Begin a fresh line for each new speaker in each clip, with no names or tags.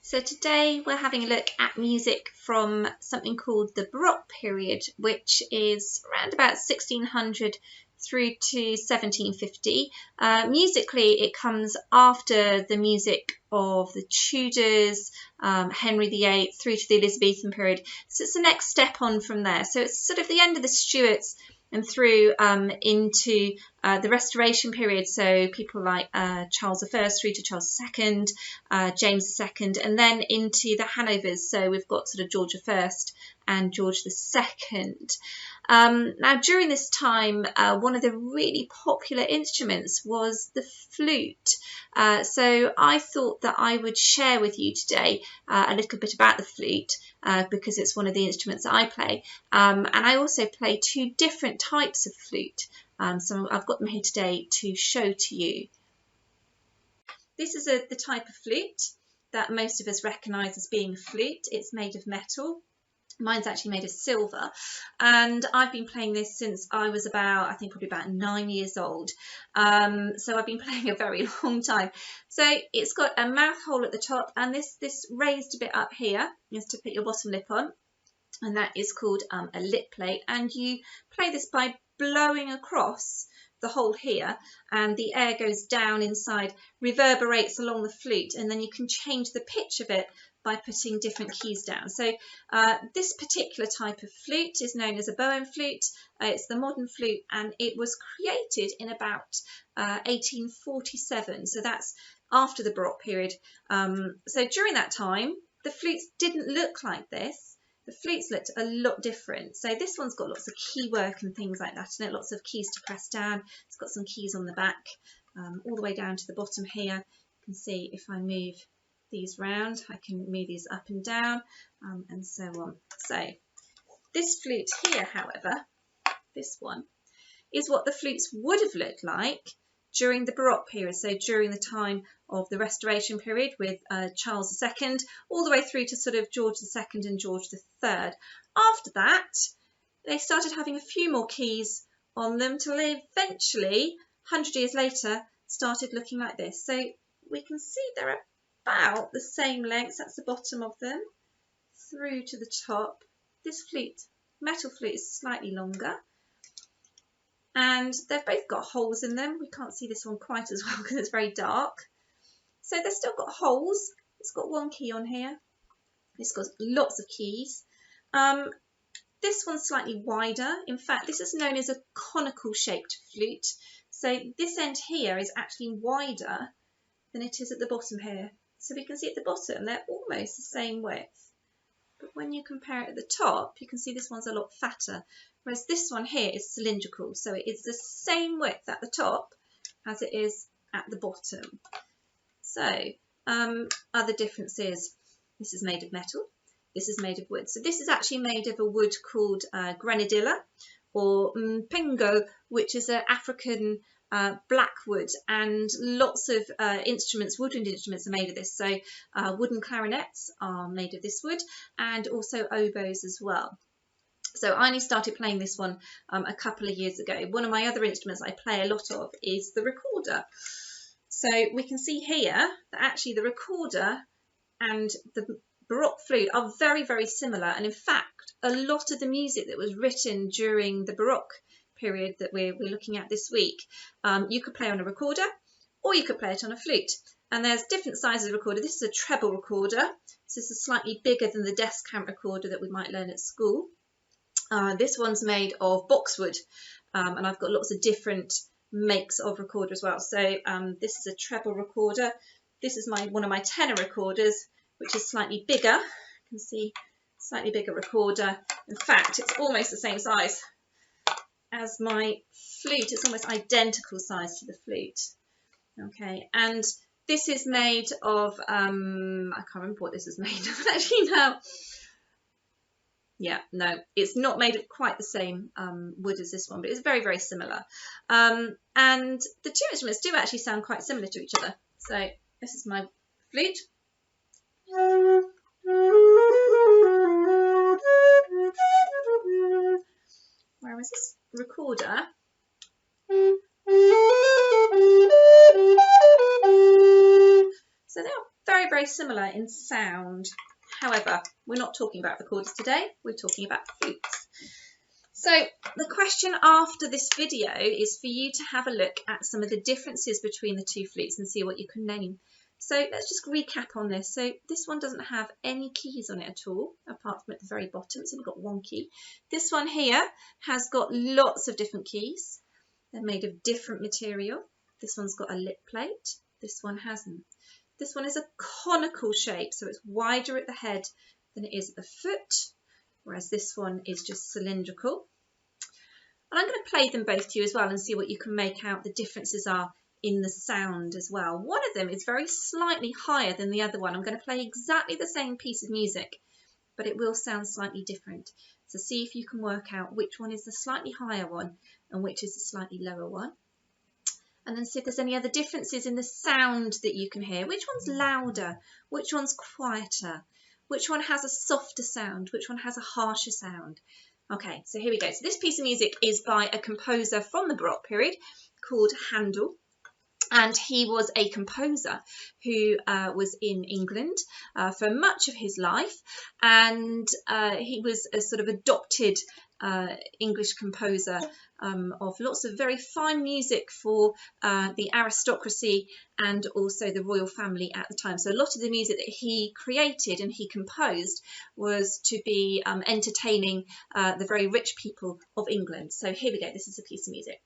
So today we're having a look at music from something called the Baroque period, which is around about 1600 through to 1750. Musically, it comes after the music of the Tudors, Henry VIII, through to the Elizabethan period. So it's the next step on from there. So it's sort of the end of the Stuarts and through into the Restoration period, so people like Charles I through to Charles II, James II, and then into the Hanovers, so we've got sort of George I and George II. Now during this time, one of the really popular instruments was the flute. So I thought that I would share with you today a little bit about the flute, because it's one of the instruments that I play, and I also play two different types of flute, so I've got them here today to show to you. This is the type of flute that most of us recognise as being a flute. It's made of metal. Mine's actually made of silver, and I've been playing this since I was about, I think probably about 9 years old. So I've been playing a very long time. So it's got a mouth hole at the top, and this raised bit up here is to put your bottom lip on, and that is called a lip plate. And you play this by blowing across the hole here, and the air goes down inside, reverberates along the flute, and then you can change the pitch of it by putting different keys down. So this particular type of flute is known as a Bowen flute. It's the modern flute, and it was created in about 1847, so that's after the Baroque period. So during that time, the flutes didn't look like this. The flutes looked a lot different. So this one's got lots of key work and things like that in it, lots of keys to press down. It's got some keys on the back, all the way down to the bottom here. You can see if I move these round, I can move these up and down, and so on. So this flute here, however, this one, is what the flutes would have looked like during the Baroque period, so during the time of the Restoration period with Charles II, all the way through to sort of George II and George III. After that, they started having a few more keys on them till they eventually, 100 years later, started looking like this. So we can see they're about the same length, that's the bottom of them, through to the top. This flute, metal flute, is slightly longer, and they've both got holes in them. We can't see this one quite as well because it's very dark. So they've still got holes. It's got one key on here. It's got lots of keys. This one's slightly wider. In fact, this is known as a conical shaped flute. So this end here is actually wider than it is at the bottom here. So we can see at the bottom they're almost the same width. But when you compare it at the top, you can see this one's a lot fatter, whereas this one here is cylindrical. So it is the same width at the top as it is at the bottom. So other differences, this is made of metal, this is made of wood. So this is actually made of a wood called grenadilla or mpingo, which is an African blackwood, and lots of instruments, woodwind instruments, are made of this. So wooden clarinets are made of this wood, and also oboes as well. So I only started playing this one a couple of years ago. One of my other instruments I play a lot of is the recorder. So we can see here that actually the recorder and the Baroque flute are very, very similar, and in fact a lot of the music that was written during the Baroque period that we're looking at this week, you could play on a recorder or you could play it on a flute. And there's different sizes of recorder. This is a treble recorder, so this is slightly bigger than the descant recorder that we might learn at school. This one's made of boxwood, and I've got lots of different makes of recorder as well. So this is a treble recorder. This is one of my tenor recorders, which is slightly bigger. You can see slightly bigger recorder. In fact, it's almost the same size as my flute. It's almost identical size to the flute. Okay, and this is made of I can't remember what this is made of actually now. Yeah, no, it's not made of quite the same wood as this one, but it's very, very similar. And the two instruments do actually sound quite similar to each other. So this is my flute. Whereas this recorder, so they are very, very similar in sound. However, we're not talking about recorders today, we're talking about flutes. So the question after this video is for you to have a look at some of the differences between the two flutes and see what you can name. So let's just recap on this. So this one doesn't have any keys on it at all, apart from at the very bottom. So we've got one key. This one here has got lots of different keys. They're made of different material. This one's got a lip plate. This one hasn't. This one is a conical shape, so it's wider at the head than it is at the foot, whereas this one is just cylindrical. And I'm going to play them both to you as well and see what you can make out the differences are in the sound as well. One of them is very slightly higher than the other one. I'm going to play exactly the same piece of music, but it will sound slightly different. So see if you can work out which one is the slightly higher one and which is the slightly lower one. And then see if there's any other differences in the sound that you can hear. Which one's louder? Which one's quieter? Which one has a softer sound? Which one has a harsher sound? Okay, so here we go. So this piece of music is by a composer from the Baroque period called Handel. And he was a composer who was in England for much of his life, and he was a sort of adopted English composer of lots of very fine music for the aristocracy and also the royal family at the time. So a lot of the music that he created and he composed was to be entertaining the very rich people of England. So here we go, this is a piece of music.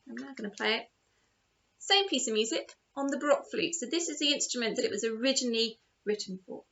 I'm now going to play it. Same piece of music on the Baroque flute. So this is the instrument that it was originally written for.